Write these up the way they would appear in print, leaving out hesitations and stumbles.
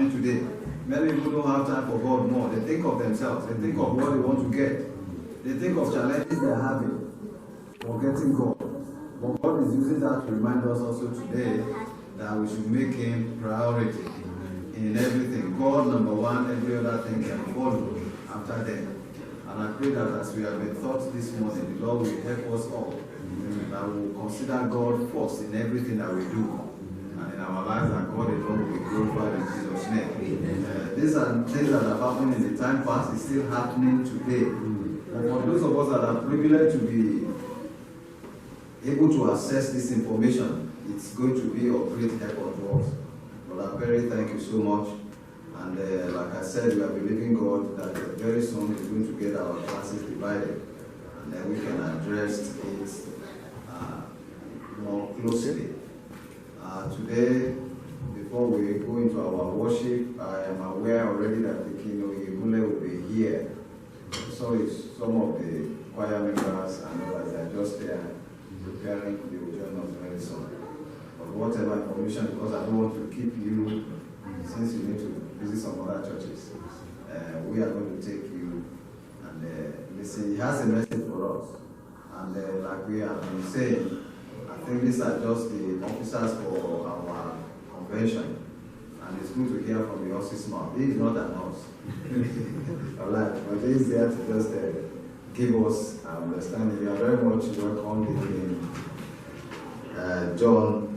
happening today. Many people don't have time for God more. They think of themselves. They think of what they want to get. They think of challenges they are having, forgetting God. But God is using that to remind us also today that we should make Him priority in everything. God number one, every other thing can follow after them. And I pray that as we have been taught this morning, the Lord will help us all. That we will consider God first in everything that we do. And in our lives, that God alone will be glorified in Jesus' name. These are things that have happened in the time past, it's still happening today. And for those of us that are privileged to be able to access this information, it's going to be of great help unto us. Brother Perry, thank you so much. And like I said, we are believing God that very soon He's going to get our classes divided, and then we can address it more closely. Today, before we go into our worship, I am aware already that the King of Yegule will be here. So is some of the choir members and others are just there preparing. They will join us very soon. But whatever information, because I don't want to keep you, since you need to visit some other churches, we are going to take you and listen. He has a message for us. And like we have been saying, I think these are just the officers for our convention. And it's good to hear from the horse's mouth. He is not an horse. Alright, but he is there to just give us understanding. You are very much welcome in John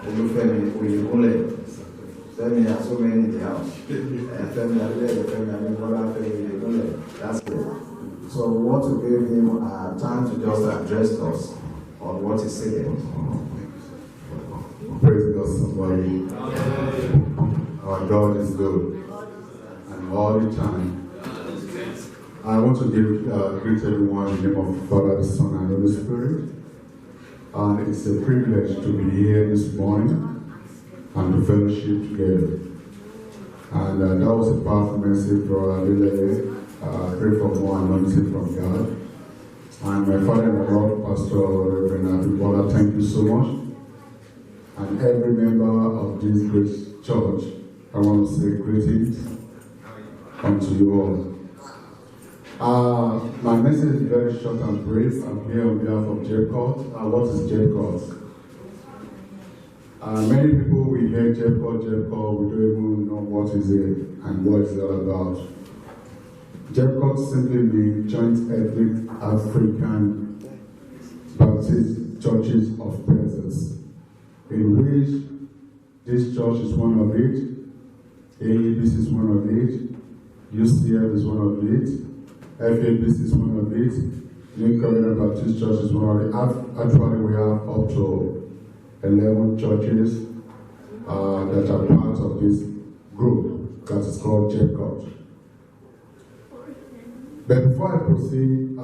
Olufemi Oyekule. Femi has so many in the house. Femi Adele, Femi Adebola, Femi Oyekule. That's it. So we want to give him time to just address us on what he's saying. Praise God, somebody. Our God is good, and all the time. I want to greet everyone in the name of the Father, the Son, and the Holy Spirit. And it's a privilege to be here this morning and to fellowship together. And that was a powerful message for our leader. Pray for more anointing from God. And my father in the Lord, Pastor Reverend Abibola, thank you so much. And every member of this great church, I want to say greetings unto you all. My message is very short and brief. I'm here on behalf of JEPCOT. What is JEPCOT? Many people, we hear JEPCOT, we don't even know what is it and what it's all about. JEPCOT simply means Joint Ethnic African Baptist Churches of Presence, in which this church is one of it, AEBC is one of it, UCF is one of it, FABC is one of it, New Covenant Baptist Church is one of it. Actually, we have up to 11 churches that are part of this group that is called JEPCOT. But before I proceed,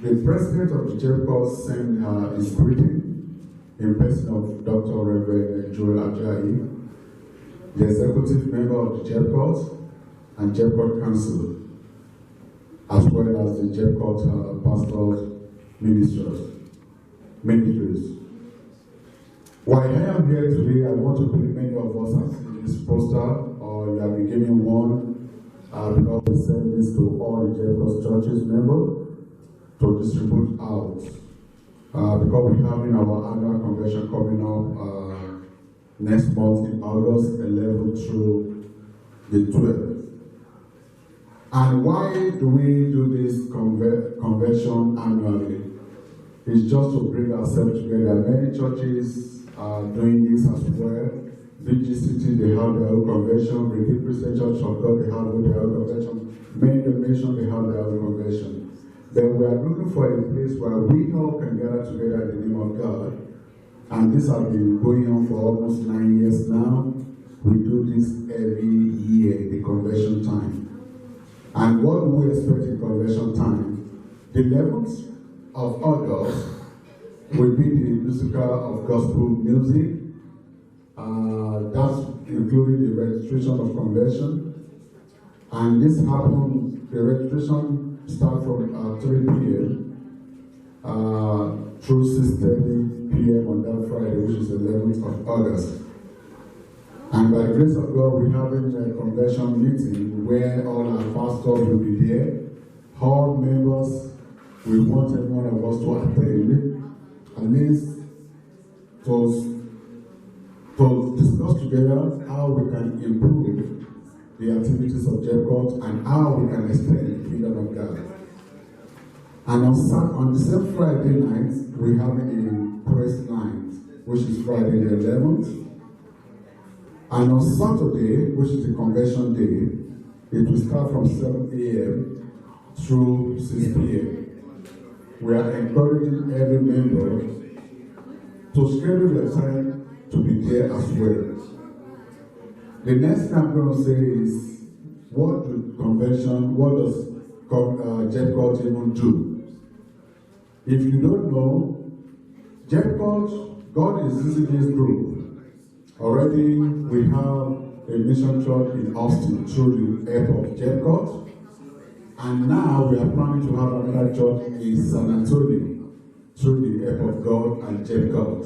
the president of the JEPCOT sent his greeting in person of Dr. Reverend Joel Ajayi, the executive member of the JEPCOT and JEPCOT Council, as well as the JEPCOT Pastors Ministries. While I am here today, I want to believe many of us have seen this poster, or you have been given one, because we send this to all the JEPCOT churches members to distribute out. Because we're having our annual convention coming up next month in August 11th through the 12th. And why do we do this convention annually? It's just to bring ourselves together. Many churches are doing this as well. BGCT, they have their own convention. Redeemed Christian Church of God, they have their own convention. Many denominations, they have their own convention. Then we are looking for a place where we all can gather together in the name of God. And this has been going on for almost 9 years now. We do this every year, the convention time. And what do we expect in convention time? The 11th of August will be the musical of gospel music. That's including the registration of convention. And this happens, the registration starts from 3 p.m. Through 6:30 p.m. on that Friday, which is the 11th of August. And by the grace of God, we're having a convention meeting where all our pastors will be there. All members, we want every one of us to attend, at least to discuss together how we can improve the activities of JEPCOT and how we can extend the kingdom of God. And on the same Friday night, we're having a press night, which is Friday the 11th. And on Saturday, which is the convention day, it will start from 7 a.m. through 6 p.m. We are encouraging every member to schedule their time to be there as well. The next thing I'm going to say is, what does JEPCOT even do? If you don't know, JEPCOT, God is using this group. Already we have a mission church in Austin through the help of JEPCOT, and now we are planning to have another church in San Antonio through the help of God and JEPCOT.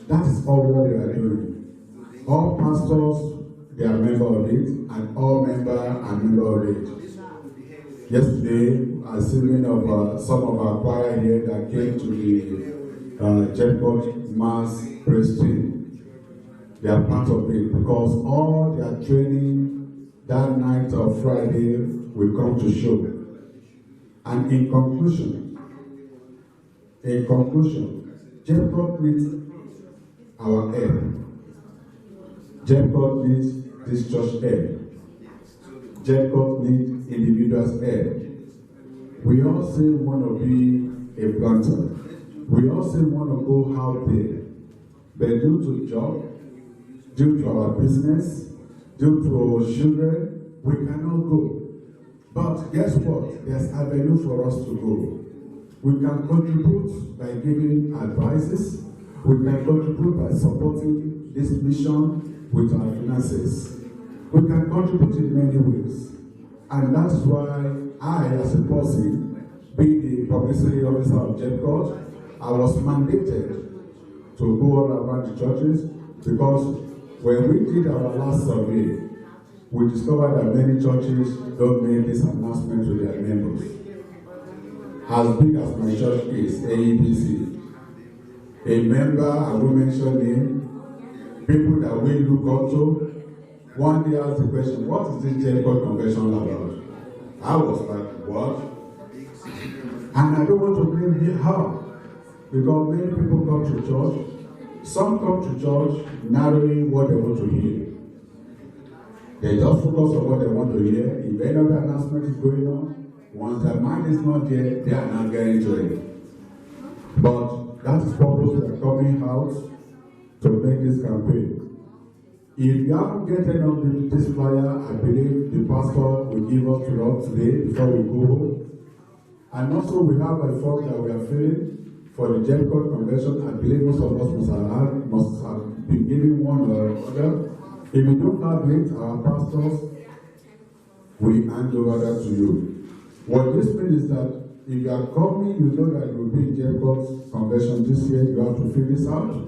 That is all what we are doing. All pastors, they are members of it, and all members are members of it. Yesterday, I see many of some of our choir here that came to the JEPCOT mass praise team. They are part of it because all their training that night of Friday will come to show. And in conclusion, JEPCOT needs our help. JEPCOT needs this church help. JEPCOT needs individuals help. We all say we want to be a planter. We all say we want to go out there. But due to job, due to our business, due to our children, we cannot go. But guess what? There's avenue for us to go. We can contribute by giving advices. We can contribute by supporting this mission with our finances. We can contribute in many ways. And that's why I, as a person, being the publicity officer of JEPCOT, I was mandated to go all around the churches because when we did our last survey, we discovered that many churches don't make this announcement to their members. As big as my church is, AEBC, a member, I will mention him, people that we look up to, one day asked the question, what is this JEPCOT convention about? I was like, what? And I don't want to blame him how, because many people come to church. Some come to church narrowing what they want to hear. They just focus on what they want to hear. If any other announcement is going on, once their mind is not there, they are not getting to it. But that is purpose we are coming out to make this campaign. If you haven't gotten on this flyer, I believe the pastor will give us to us today before we go home. And also we have a form that we are filling for the JEPCOT convention. I believe most of us must have been given one or other. If you don't have it, our pastors will hand over that to you. What this means is that if you are coming, you know that you will be in JEPCOT convention this year, you have to fill this out.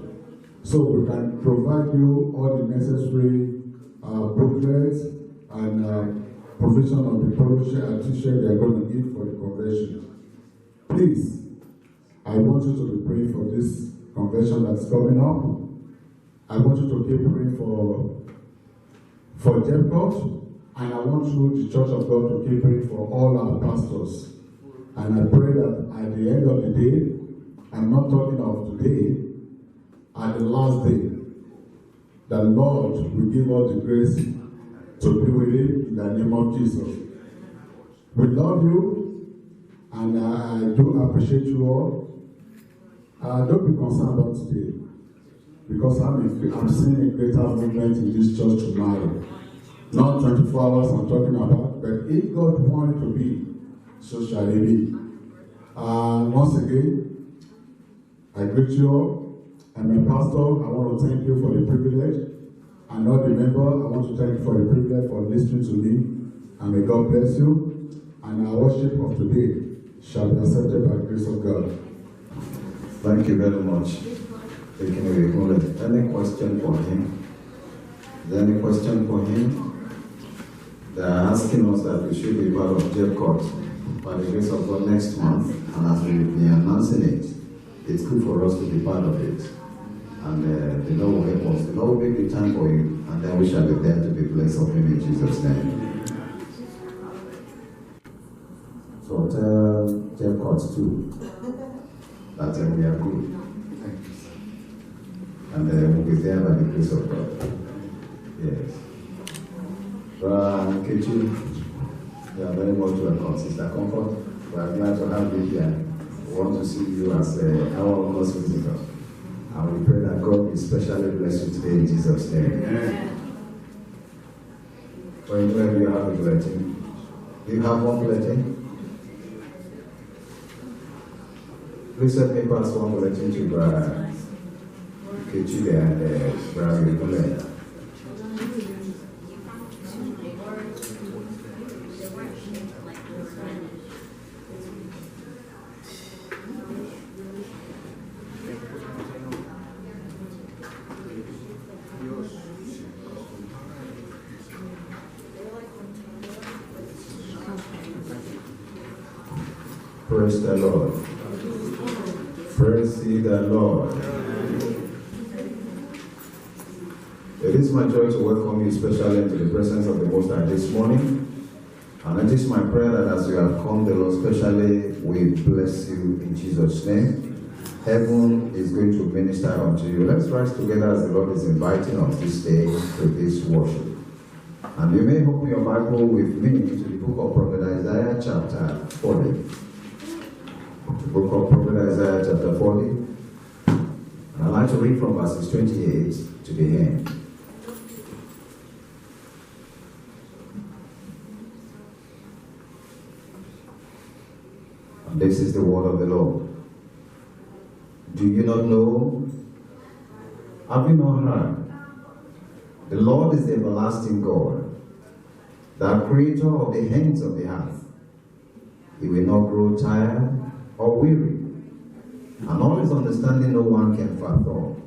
So we can provide you all the necessary booklets and provision of the publisher and t-shirt they are going to need for the convention. Please, I want you to be praying for this convention that's coming up. I want you to keep praying for JEPCOT, and I want you, the Church of God, to keep praying for all our pastors. And I pray that at the end of the day, I'm not talking of today, at the last day, the Lord will give us the grace to be with Him in the name of Jesus. We love you, and I do appreciate you all. Don't be concerned about today, because I'm seeing a greater movement in this church tomorrow. Not 24 hours I'm talking about, but if God wanted to be, so shall it be. Once again, I greet you all. And my pastor, I want to thank you for the privilege. And all the members, I want to thank you for the privilege for listening to me. And may God bless you. And our worship of today shall be accepted by the grace of God. Thank you very much. Any question for him? Is there any question for him? They are asking us that we should be part of JEPCOT by the grace of God next month, and as we will be announcing it, it's good for us to be part of it. And the Lord will help us. The Lord will make the time for you, and then we shall be there to be blessed of him in Jesus' name. So tell JEPCOT too that we are good. And we'll be there by the grace of God. Yes. Kechi, you are very much welcome, Sister Comfort. We are glad to have you here. We want to see you as our August visitor. And we pray that God will especially bless you today in Jesus' name. When do you have a bulletin? Do you have one bulletin? Please let me pass one bulletin to Brother Kechi and Brother Nicolette. Praise the Lord. Praise ye the Lord. It is my joy to welcome you especially into the presence of the Most High this morning. And it is my prayer that as you have come, the Lord specially will bless you in Jesus' name. Heaven is going to minister unto you. Let's rise together as the Lord is inviting us this day to this worship. And you may open your Bible with me to the book of Prophet Isaiah chapter 40. The book of Prophet Isaiah chapter 40. And I'd like to read from verses 28 to the end. And this is the word of the Lord. Do you not know? Have you not heard? The Lord is the everlasting God, the creator of the ends of the earth. He will not grow tired or weary, and all his understanding no one can fathom.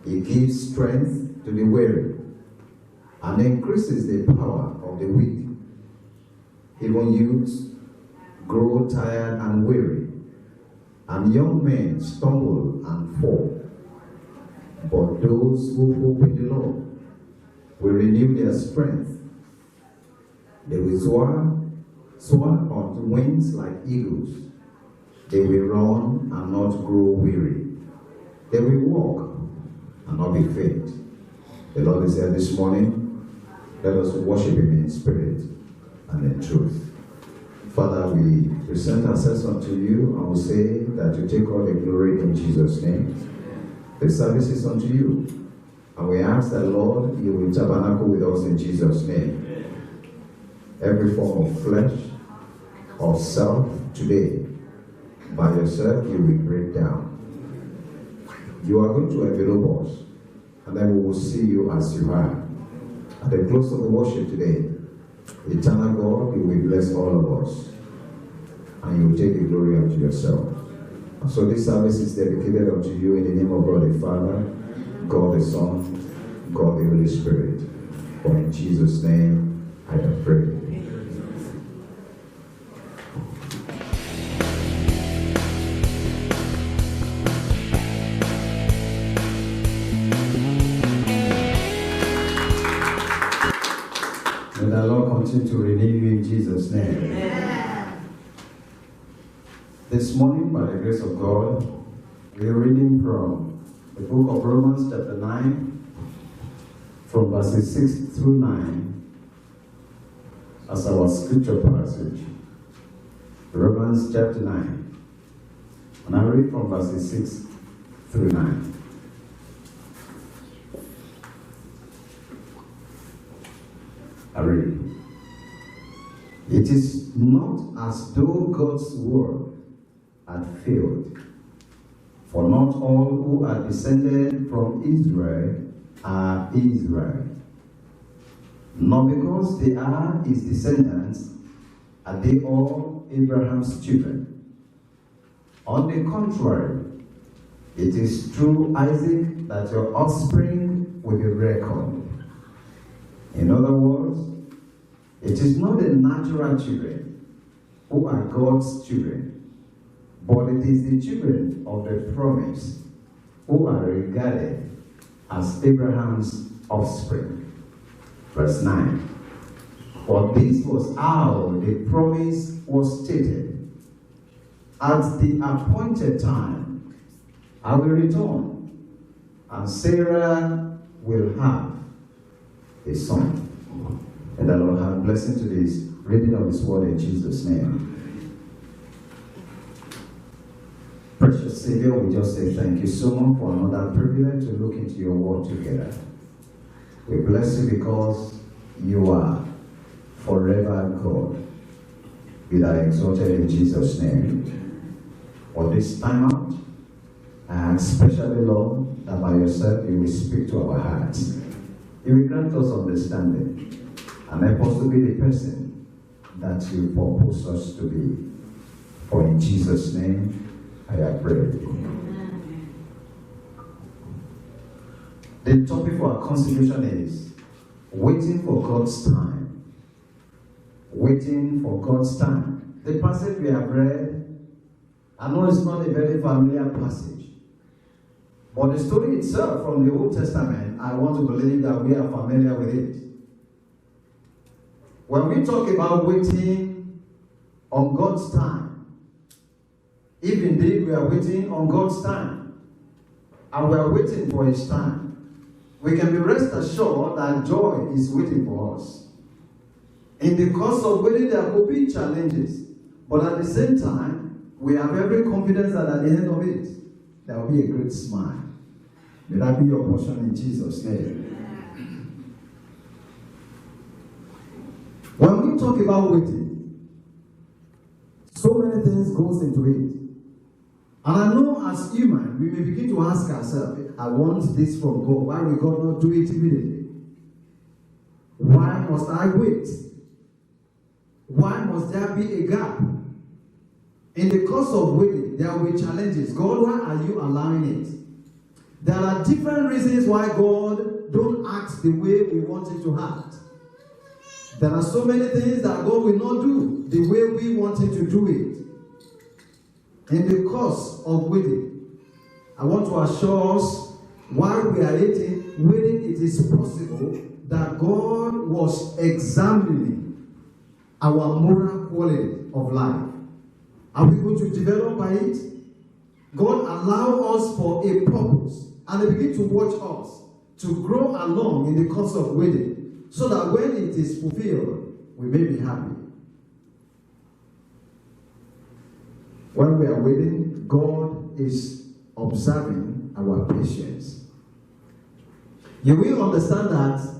He gives strength to the weary, and increases the power of the weak. Even youths grow tired and weary, and young men stumble and fall. But those who hope in the Lord will renew their strength. They will soar on wings like eagles. They will run and not grow weary. They will walk and not be faint. The Lord is here this morning. Let us worship him in spirit and in truth. Father, we present ourselves unto you and we say that you take all the glory in Jesus' name. The service is unto you. And we ask that, Lord, you will tabernacle with us in Jesus' name. Every form of flesh, of self, today, by yourself, you will break down. You are going to envelope us, and then we will see you as you are. At the close of the worship today, eternal God, you will bless all of us, and you will take the glory unto yourself. And so this service is dedicated unto you in the name of God the Father, God the Son, God the Holy Spirit. For in Jesus' name I have prayed. May the Lord continue to renew you in Jesus' name. Amen. This morning, by the grace of God, we are reading from the book of Romans chapter 9, from verses 6 through 9, as our scripture passage. Romans chapter 9. And I read from verses 6 through 9. I read. It is not as though God's word had failed, for not all who are descended from Israel are Israel. Not because they are his descendants are they all Abraham's children. On the contrary, it is through Isaac that your offspring will be reckoned. In other words, it is not the natural children who are God's children, but it is the children of the promise who are regarded as Abraham's offspring. Verse 9. For this was how the promise was stated. At the appointed time, I will return, and Sarah will have a son. And the Lord have blessing to this reading of His word in Jesus' name. Precious Savior, we just say thank you so much for another privilege to look into your word together. We bless you because you are forever God. Be thou exalted in Jesus' name. For this time out, and especially, Lord, that by yourself you will speak to our hearts. You will grant us understanding and help us to be the person that you purpose us to be. For in Jesus' name I have prayed. The topic for our consideration is waiting for God's time. Waiting for God's time. The passage we have read, I know it's not a very familiar passage, but the story itself from the Old Testament, I want to believe that we are familiar with it. When we talk about waiting on God's time, if indeed we are waiting on God's time, and we are waiting for His time, we can be rest assured that joy is waiting for us. In the course of waiting, there will be challenges, but at the same time, we have every confidence that at the end of it, there will be a great smile. May that be your portion in Jesus' name. When we talk about waiting, so many things goes into it. And I know as human, we may begin to ask ourselves, I want this from God. Why will God not do it immediately? Why must I wait? Why must there be a gap? In the course of waiting, there will be challenges. God, why are you allowing it? There are different reasons why God don't act the way we want Him to act. There are so many things that God will not do the way we want Him to do it. In the course of waiting, I want to assure us, while we are waiting, it is possible that God was examining our moral quality of life. Are we going to develop by it? God allow us for a purpose, and He begin to watch us to grow along in the course of waiting, so that when it is fulfilled, we may be happy. When we are waiting, God is observing our patience. You will understand that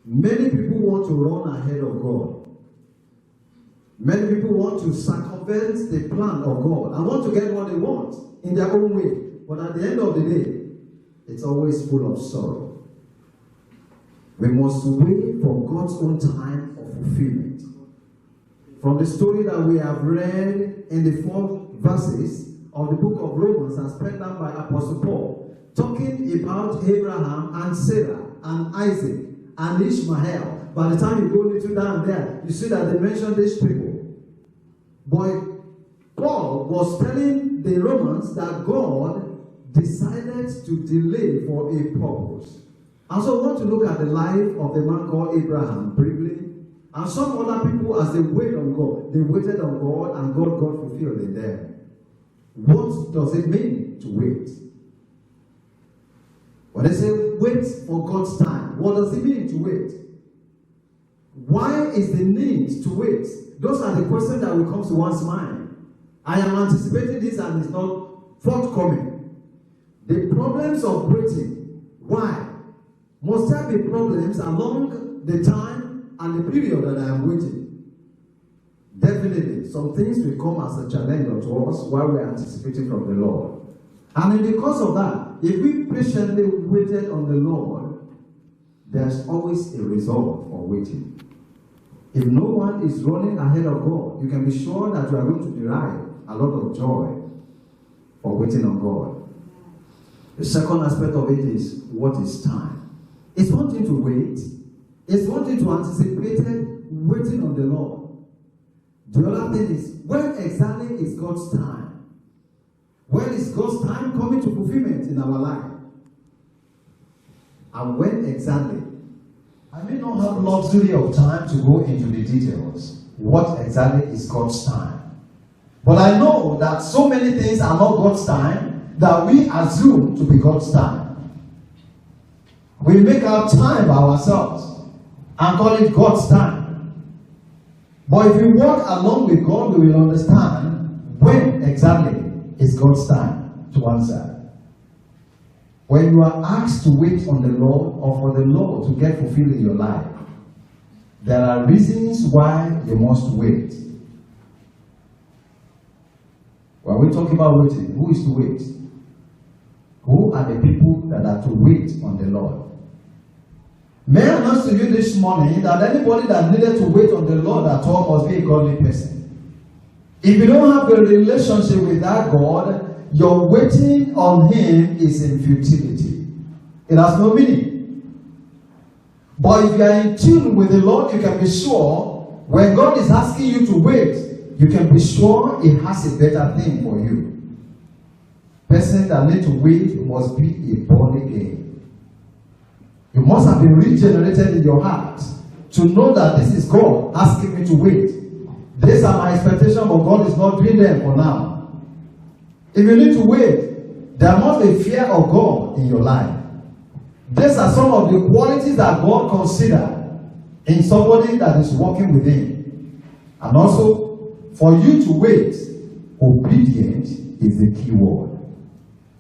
many people want to run ahead of God. Many people want to circumvent the plan of God and want to get what they want in their own way. But at the end of the day, it's always full of sorrow. We must wait for God's own time of fulfillment. From the story that we have read in the 4 verses of the book of Romans as penned down by Apostle Paul, talking about Abraham and Sarah and Isaac and Ishmael. By the time you go little down there, you see that they mention these people. But Paul was telling the Romans that God decided to delay for a purpose. And so I want to look at the life of the man called Abraham briefly. And some other people, as they wait on God, they waited on God and God got fulfilled in them. What does it mean to wait? When they say wait for God's time, what does it mean to wait? Why is the need to wait? Those are the questions that will come to one's mind. I am anticipating this and it's not forthcoming. The problems of waiting. Why? Must there be problems along the time and the period that I am waiting? Definitely, some things will come as a challenge to us while we are anticipating from the Lord. And in the course of that, if we patiently waited on the Lord, there's always a result for waiting. If no one is running ahead of God, you can be sure that you are going to derive a lot of joy for waiting on God. The second aspect of it is, what is time? It's one thing to wait. It's one thing to anticipate waiting on the Lord. The other thing is, when exactly is God's time? When is God's time coming to fulfillment in our life? And when exactly? I may not have luxury of time to go into the details. What exactly is God's time? But I know that so many things are not God's time that we assume to be God's time. We make our time by ourselves and call it God's time. But if we walk along with God, we will understand when exactly is God's time to answer. When you are asked to wait on the Lord or for the Lord to get fulfilled in your life, there are reasons why you must wait. When we talk about waiting, who is to wait? Who are the people that are to wait on the Lord? May I announce to you this morning that anybody that needed to wait on the Lord at all must be a godly person. If you don't have a relationship with that God, your waiting on Him is in futility. It has no meaning. But if you are in tune with the Lord, you can be sure when God is asking you to wait, you can be sure He has a better thing for you. Person that need to wait must be a born again. You must have been regenerated in your heart to know that this is God asking me to wait. These are my expectations, but God is not doing them for now. If you need to wait, there must be fear of God in your life. These are some of the qualities that God considers in somebody that is walking with Him. And also, for you to wait, obedience is the key word.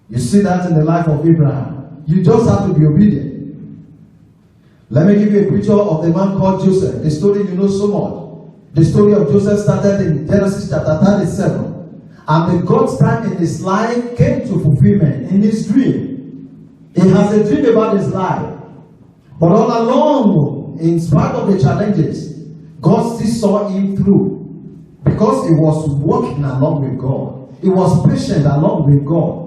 You see that in the life of Abraham. You just have to be obedient. Let me give you a picture of the man called Joseph. The story you know so much. The story of Joseph started in Genesis chapter 37. And the God's time in his life came to fulfillment in his dream. He has a dream about his life. But all along, in spite of the challenges, God still saw him through. Because he was working along with God. He was patient along with God.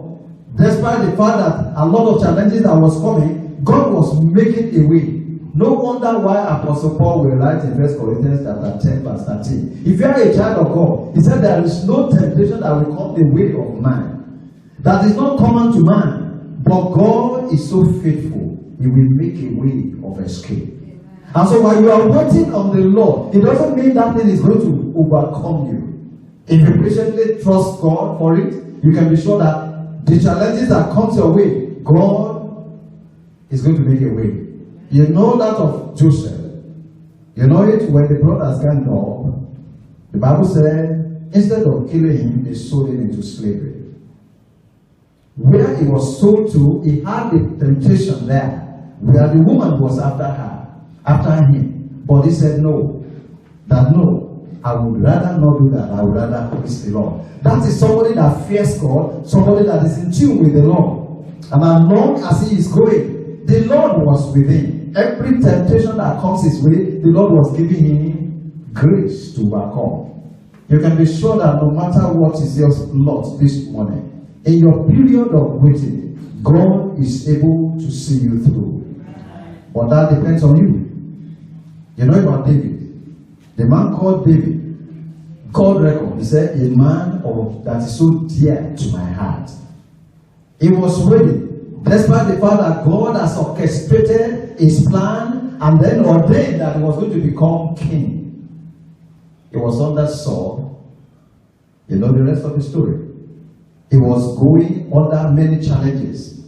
Despite the fact that a lot of challenges that was coming, God was making a way. No wonder why Apostle Paul will write in 1 Corinthians chapter 10 verse 13. If you are a child of God, he said there is no temptation that will come the way of man. That is not common to man. But God is so faithful. He will make a way of escape. And so while you are waiting on the Lord, it doesn't mean that thing is going to overcome you. If you patiently trust God for it, you can be sure that the challenges that come your way, God is going to make a way. You know that of Joseph. You know it when the brothers ganged up. The Bible said, instead of killing him, they sold him into slavery. Where he was sold to, he had the temptation there, where the woman was after him. But he said no. I would rather not do that. I would rather please the Lord. That is somebody that fears God, somebody that is in tune with the Lord. And as long as he is going, the Lord was with him. Every temptation that comes his way, the Lord was giving him grace to overcome. You can be sure that no matter what is your lot this morning, in your period of waiting, God is able to see you through. But that depends on you. You know about David. The man called David, God reckoned, he said, a man that is so dear to my heart. He was ready. Despite the fact that God has orchestrated his plan and then ordained that he was going to become king. He was under Saul. You know the rest of the story. He was going under many challenges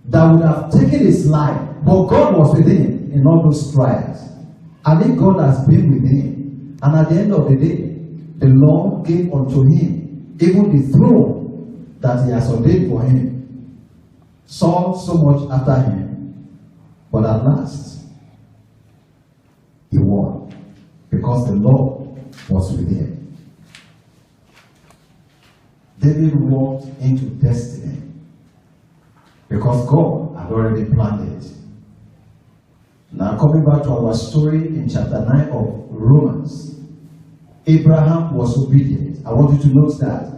that would have taken his life. But God was with him in all those trials. And if God has been with him, and at the end of the day, the Lord gave unto him even the throne that he has ordained for him. Saul so much after him, but at last he won because the Lord was with him. David walked into destiny because God had already planned it. Now coming back to our story in chapter 9 of Romans, Abraham was obedient. I want you to note that.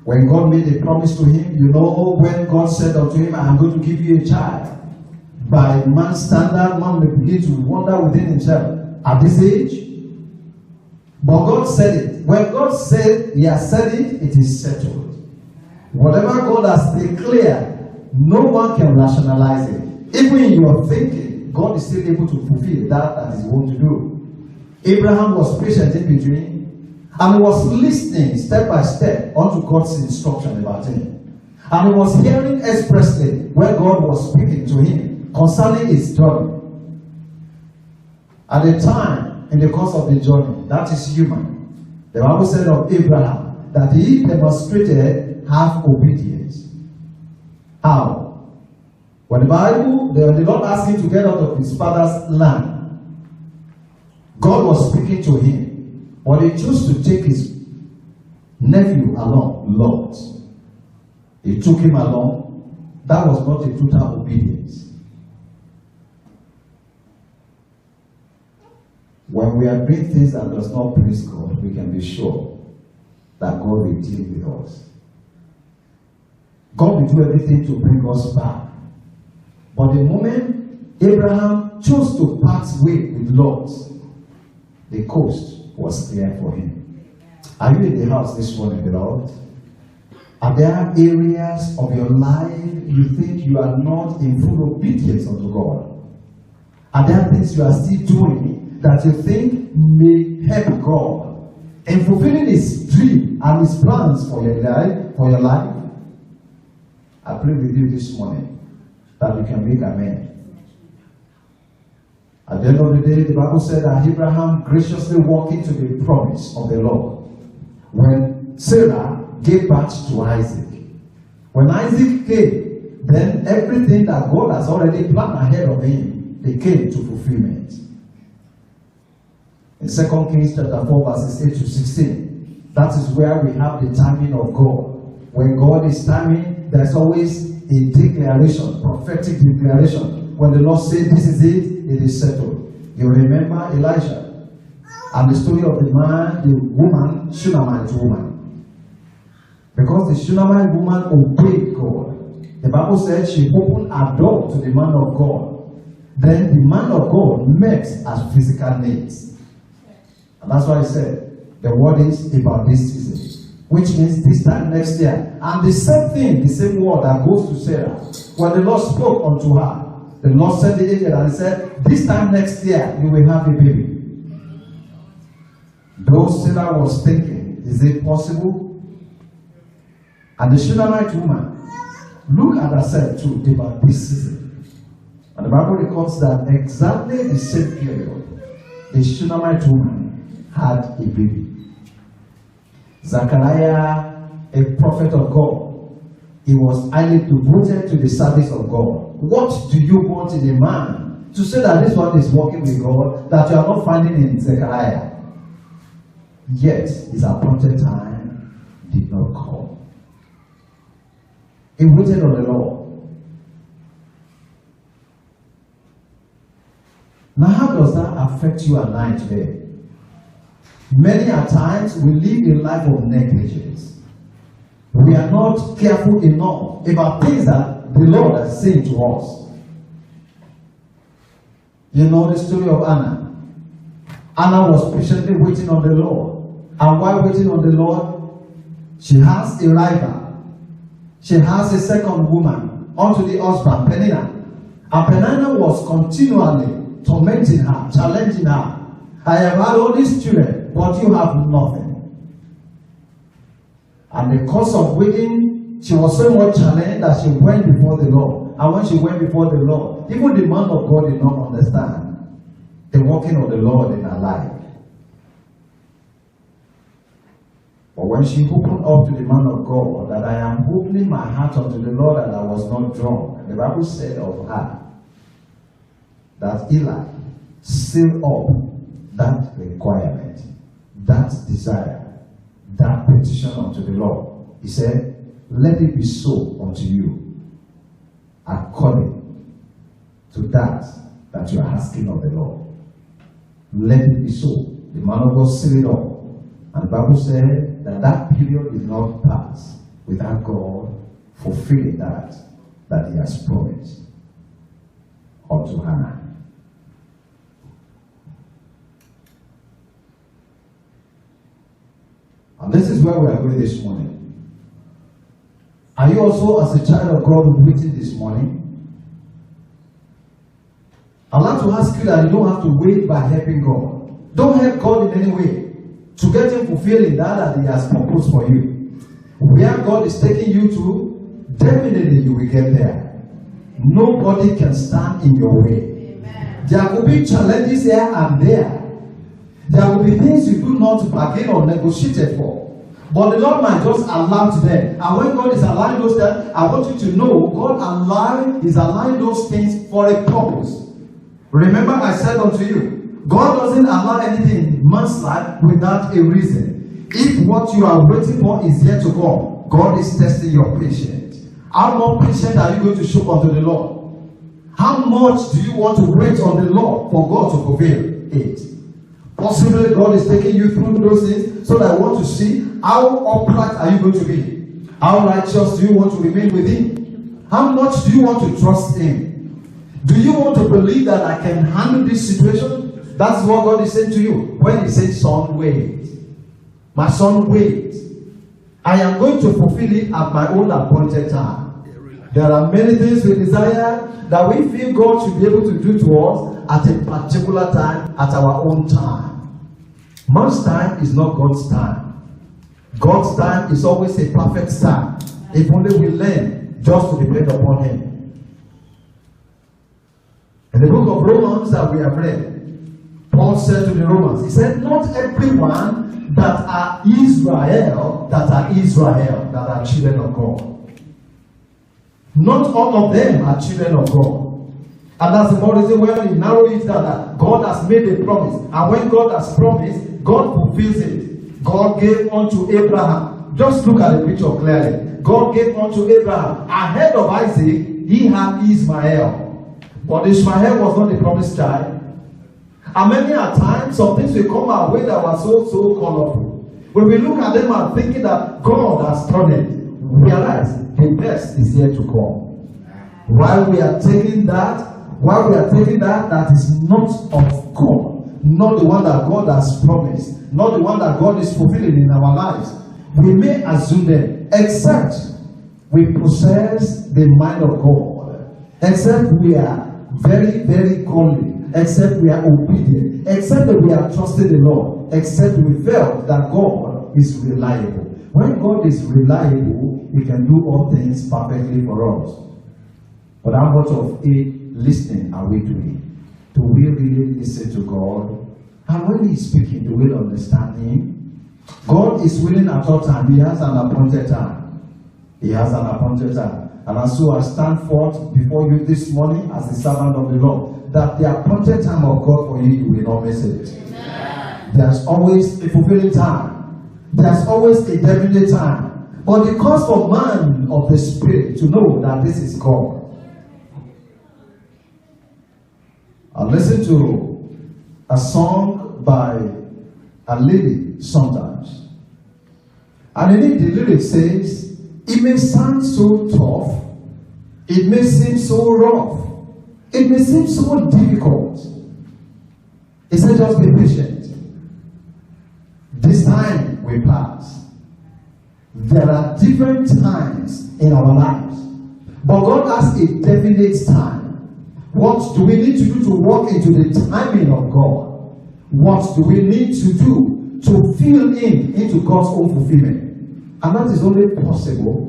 When God made a promise to him, you know when God said unto him, I am going to give you a child. by man's standard, man may begin to wonder within himself, at this age? But God said it. When God said He has said it, it is settled. Whatever God has declared, no one can rationalize it. Even in your thinking, God is still able to fulfill that He's going to do. Abraham was patient in between, and he was listening step by step unto God's instruction about him. And he was hearing expressly when God was speaking to him concerning his journey. At the time, in the course of the journey, that is human, the Bible said of Abraham that he demonstrated half obedience. How? When the Lord asked him to get out of his father's land, God was speaking to him, but he chose to take his nephew along, Lot. He took him along. That was not a total obedience. When we are doing things that does not please God, we can be sure that God will deal with us. God will do everything to bring us back. But the moment Abraham chose to part way with Lot, the coast was clear for him. Are you in the house this morning, beloved? Are there areas of your life you think you are not in full obedience unto God? Are there things you are still doing that you think may help God in fulfilling His dream and His plans for your life? I pray with you this morning that you can make amends. At the end of the day, the Bible said that Abraham graciously walked into the promise of the Lord when Sarah gave birth to Isaac. When Isaac came, then everything that God has already planned ahead of him, they came to fulfillment. In 2 Kings chapter 4, verses 8 to 16, that is where we have the timing of God. When God is timing, there's always a declaration, prophetic declaration. When the Lord said, this is it, it is settled. You remember Elijah and the story of the woman, Shunammite woman. Because the Shunammite woman obeyed God, the Bible said she opened her door to the man of God. Then the man of God met as physical needs. And that's why he said, the word is about this season, which means this time next year. And the same thing, the same word that goes to Sarah. When the Lord spoke unto her, the Lord sent the angel and said, this time next year, you will have a baby. Though Sarah was thinking, is it possible? And the Shunammite woman looked at herself too about this season. And the Bible records that exactly the same period, the Shunammite woman had a baby. Zechariah, a prophet of God, he was highly devoted to the service of God. What do you want in a man to say that this one is working with God that you are not finding in Zechariah? Yet his appointed time did not come. He waited on the Lord. Now, how does that affect you and I today? Many a times we live a life of negligence. We are not careful enough about things that the Lord has said to us. You know the story of Anna. Anna was patiently waiting on the Lord. And while waiting on the Lord, she has a rival. She has a second woman unto the husband, Peninnah. And Peninnah was continually tormenting her, challenging her. I have had all these children, but you have nothing. And because of waiting, she was so much challenged that she went before the Lord. And when she went before the Lord, even the man of God did not understand the working of the Lord in her life. But when she opened up to the man of God that I am opening my heart unto the Lord and I was not drawn, the Bible said of her that Eli sealed up that requirement, that desire, that petition unto the Lord. He said, let it be so unto you according to that you are asking of the Lord. Let it be so. The man of God sealed it up. And the Bible said that period did not pass without God fulfilling that he has promised. unto Hannah. And this is where we are going this morning. Are you also, as a child of God, waiting this morning? I'd like to ask you that you don't have to wait by helping God. Don't help God in any way to get Him fulfilling that He has proposed for you. Where God is taking you to, definitely you will get there. Nobody can stand in your way. Amen. There will be challenges here and there. There will be things you do not bargain or negotiate for. But the Lord might just allow them. And when God is allowing those things, I want you to know God is allowing those things for a purpose. Remember I said unto you, God doesn't allow anything in man's life without a reason. If what you are waiting for is yet to come, God is testing your patience. How more patient are you going to show unto the Lord? How much do you want to wait on the Lord for God to fulfill it? Possibly God is taking you through those things so that I want to see how upright are you going to be? How righteous do you want to remain with Him? How much do you want to trust Him? Do you want to believe that I can handle this situation? That's what God is saying to you. When He says, son, wait. My son, wait. I am going to fulfill it at my own appointed time. There are many things we desire that we feel God should be able to do to us at a particular time, at our own time. Man's time is not God's time. God's time is always a perfect time. If only we learn just to depend upon Him. In the book of Romans that we have read, Paul said to the Romans, he said, not everyone that are Israel, that are children of God. Not all of them are children of God. And that's the more reason why we narrow it down that God has made a promise. And when God has promised, God fulfills it. God gave unto Abraham. Just look at the picture clearly. God gave unto Abraham. Ahead of Isaac, he had Ishmael. But Ishmael was not the promised child. And many a time, some things will come our way that were so colorful. When we look at them and thinking that God has done it, we realize the best is yet to come. While we are taking that, that is not of God, not the one that God has promised, not the one that God is fulfilling in our lives, we may assume them, except we possess the mind of God, except we are very, very godly, except we are obedient, except that we are trusting the Lord, except we felt that God is reliable. When God is reliable, He can do all things perfectly for us. But how much of it listening are we doing? Do we really listen to God? And when He is speaking, do we understand Him? God is willing at all times. He has an appointed time. He has an appointed time. And so I stand forth before you this morning as a servant of the Lord, that the appointed time of God for you, you will not miss it. Amen. There's always a fulfilling time. There's always a definite time. But the cost of man of the Spirit to know that this is God. I listened to a song by a lady sometimes. And in it, the lyric says, it may sound so tough, it may seem so rough, it may seem so difficult. It said, just be patient. This time will pass. There are different times in our lives, but God has a definite time. What do we need to do to walk into the timing of God? What do we need to do to fill into God's own fulfillment? And that is only possible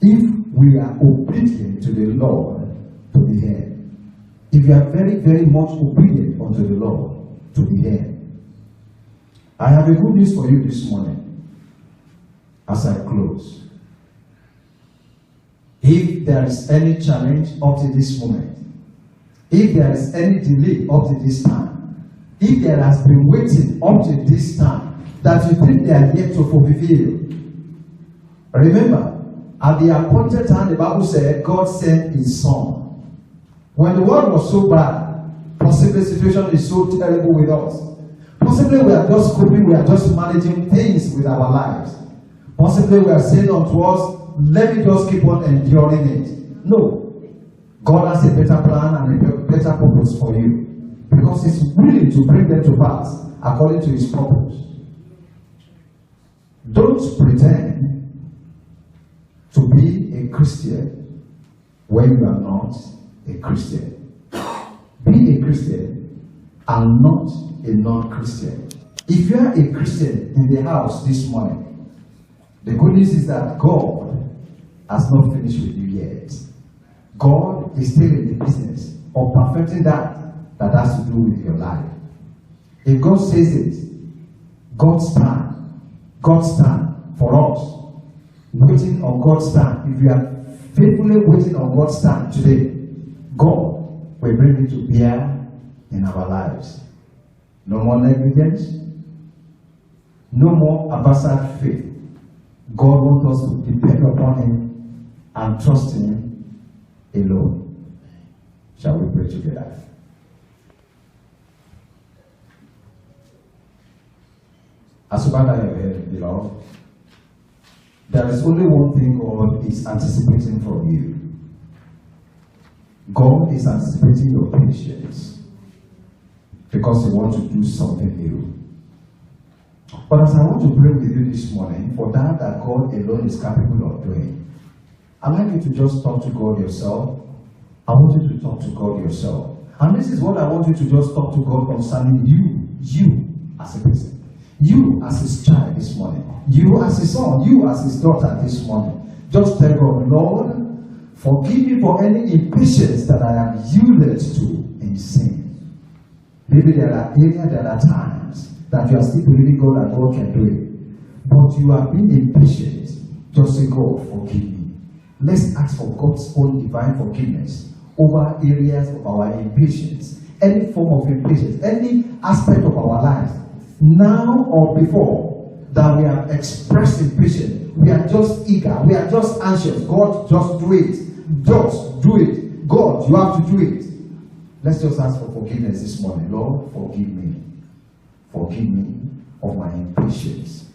if we are obedient to the Lord to the end. If you are very, very much obedient unto the Lord to the end. I have a good news for you this morning as I close. If there is any challenge up to this moment, if there is any delay up to this time, if there has been waiting up to this time that you think they are yet to fulfill, remember, at the appointed time, the Bible said, God sent His Son. When the world was so bad, possibly the situation is so terrible with us. Possibly we are just coping, we are just managing things with our lives. Possibly we are saying unto us, let me just keep on enduring it. No. God has a better plan and a better purpose for you. Because He's willing to bring them to pass according to His purpose. Don't pretend to be a Christian when you are not a Christian. Be a Christian and not a non-Christian. If you are a Christian in the house this morning, the good news is that God has not finished with you yet. God is still in the business of perfecting that has to do with your life. If God says it, God's time for us, waiting on God's time. If you are faithfully waiting on God's time today, God will bring it to bear in our lives. No more negligence, no more absurd faith. God wants us to depend upon Him and trust Him alone. Shall we pray together? As you bow down your head, beloved, there is only one thing God is anticipating from you. God is anticipating your patience because He wants to do something new. But as I want to pray with you this morning, for that God alone is capable of doing, I'd like you to just talk to God yourself. I want you to talk to God yourself. And this is what I want you to just talk to God concerning you as a person. You as His child this morning. You as His son. You as His daughter this morning. Just tell God, Lord, forgive me for any impatience that I am yielded to in sin. Maybe there are times that you are still believing God that God can do it. But you have been impatient. Just say, God, forgive me. Let's ask for God's own divine forgiveness over areas of our impatience. Any form of impatience, any aspect of our lives, now or before, that we have expressed impatience. We are just eager. We are just anxious. God, just do it. Just do it. God, you have to do it. Let's just ask for forgiveness this morning. Lord, forgive me. Forgive me of my impatience.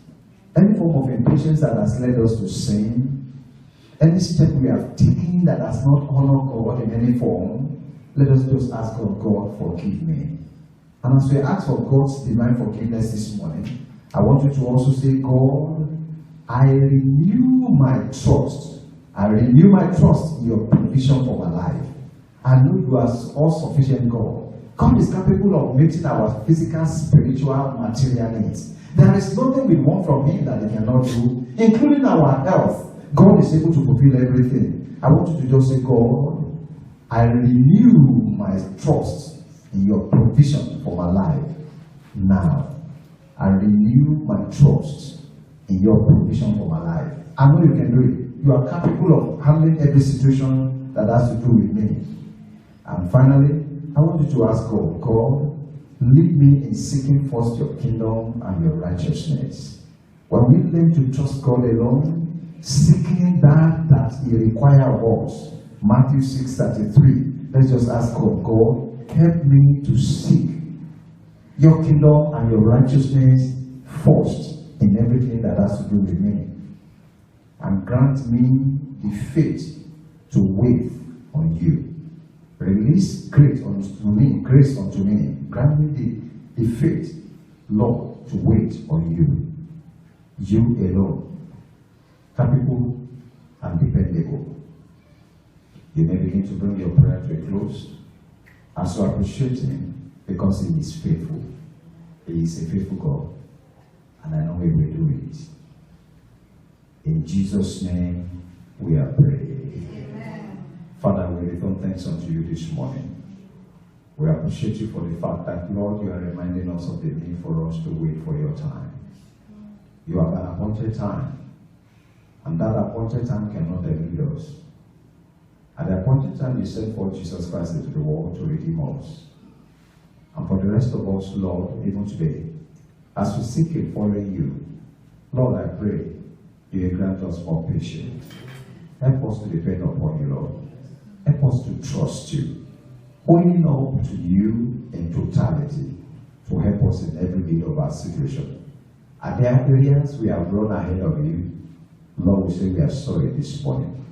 Any form of impatience that has led us to sin, any step we have taken that has not honored God in any form, let us just ask God, God, forgive me. And as we ask for God's divine forgiveness this morning, I want you to also say, God, I renew my trust. I renew my trust in your provision for my life. I know you are all-sufficient God. God is capable of meeting our physical, spiritual, material needs. There is nothing we want from Him that He cannot do, including our health. God is able to fulfill everything. I want you to just say, God, I renew my trust in your provision for my life now. I renew my trust in your provision for my life. I know you can do it. You are capable of handling every situation that has to do with me. And finally, I want you to ask God, God, lead me in seeking first your kingdom and your righteousness. When we learn to trust God alone, seeking that He requires of us, Matthew 6:33, let's just ask God, God, help me to seek your kingdom and your righteousness first in everything that has to do with me. And grant me the faith to wait on you. Release grace unto me. Grant me the faith, Lord, to wait on you. You alone, capable and dependable. You may begin to bring your prayer to a close as you appreciate Him because He is faithful. He is a faithful God, and I know He will do it. In Jesus' name, we are praying. Amen. Father, we return thanks unto you this morning. We appreciate you for the fact that, Lord, you are reminding us of the need for us to wait for your time. You have an appointed time, and that appointed time cannot elude us. At the appointed time, you sent forth Jesus Christ into the world to redeem us. And for the rest of us, Lord, even today, as we seek in following you, Lord, I pray you will grant us more patience. Help us to depend upon you, Lord. Help us to trust you, owning up to you in totality to help us in every bit of our situation. Are there areas we have run ahead of you? Lord, we say we are sorry this morning.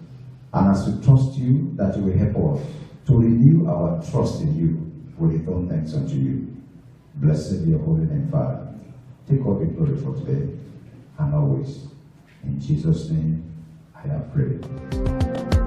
And as we trust you that you will help us, to renew our trust in you, we return thanks unto you. Blessed be your holy name, Father. Take all the glory for today and always. In Jesus' name, I have prayed.